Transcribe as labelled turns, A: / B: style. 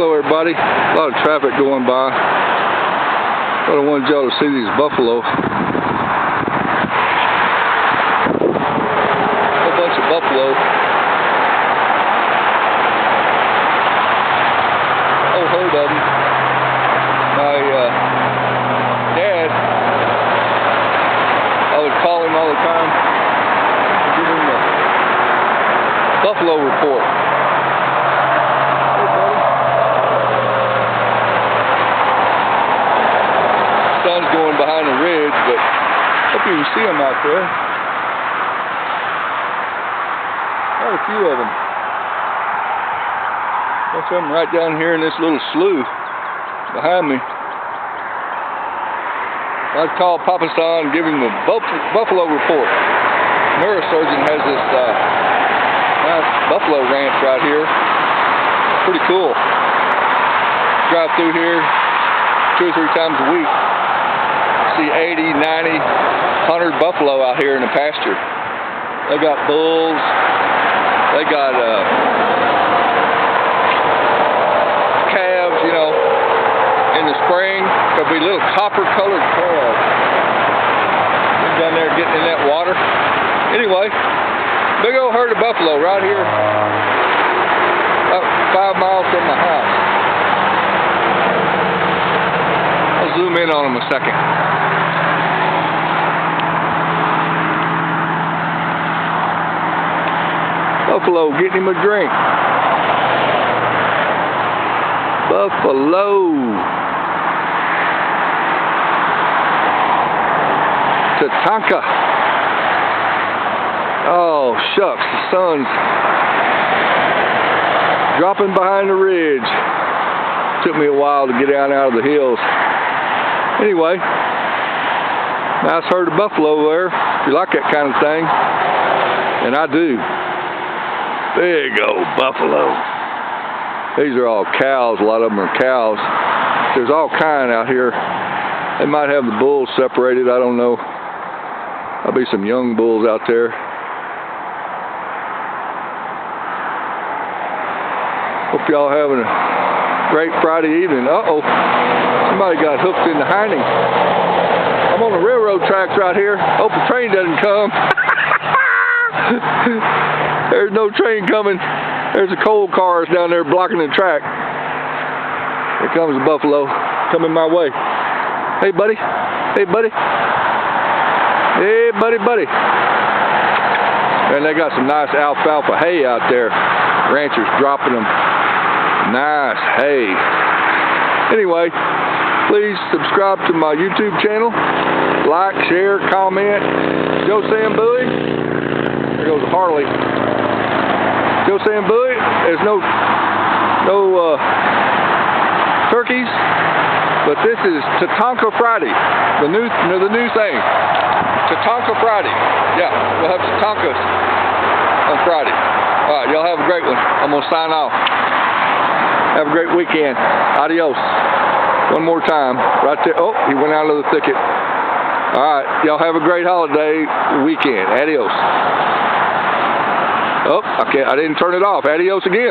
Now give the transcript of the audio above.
A: Hello everybody, a lot of traffic going by, but I wanted y'all to see these buffalo. A whole bunch of buffalo. A whole herd of them. My dad, I would call him all the time to give him the buffalo report. Sun's going behind the ridge, but hope you can see them out there. Quite a few of them. Bunch of them right down here in this little slough behind me. I'd call Papa San and give him the buffalo report. Neurosurgeon has this nice buffalo ranch right here. Pretty cool. Drive through here 2 or 3 times a week. See 80, 90, 100 buffalo out here in the pasture. They got bulls. They got calves, you know. In the spring, there'll be little copper-colored calves. They're down there getting in that water. Anyway, big old herd of buffalo right here, about 5 miles from my house. I'll zoom in on them a second. Buffalo, getting him a drink. Buffalo. Tatanka. Oh, shucks, the sun's dropping behind the ridge. Took me a while to get out of the hills. Anyway, nice herd of buffalo there, if you like that kind of thing. And I do. Big old buffalo. These are all cows. A lot of them are cows. There's all kind out here. They might have the bulls separated. I don't know. There'll be some young bulls out there. Hope y'all having a great Friday evening. Uh-oh. Somebody got hooked in the hinding. I'm on the railroad tracks right here. Hope the train doesn't come. There's no train coming. There's a coal cars down there blocking the track. Here comes a buffalo coming my way. Hey, buddy. Hey, buddy. Hey, buddy, buddy. And they got some nice alfalfa hay out there. Ranchers dropping them. Nice hay. Anyway, please subscribe to my YouTube channel. Like, share, comment. Joe Sambuie. There goes Harley. Joe Sambuie. There's no turkeys, but this is Tatanka Friday. The new thing. Tatanka Friday. Yeah, we'll have Tatankas on Friday. All right, y'all have a great one. I'm gonna sign off. Have a great weekend. Adios. One more time, right there. Oh, he went out of the thicket. All right, y'all have a great holiday weekend. Adios. Oh, I didn't turn it off. Adios again.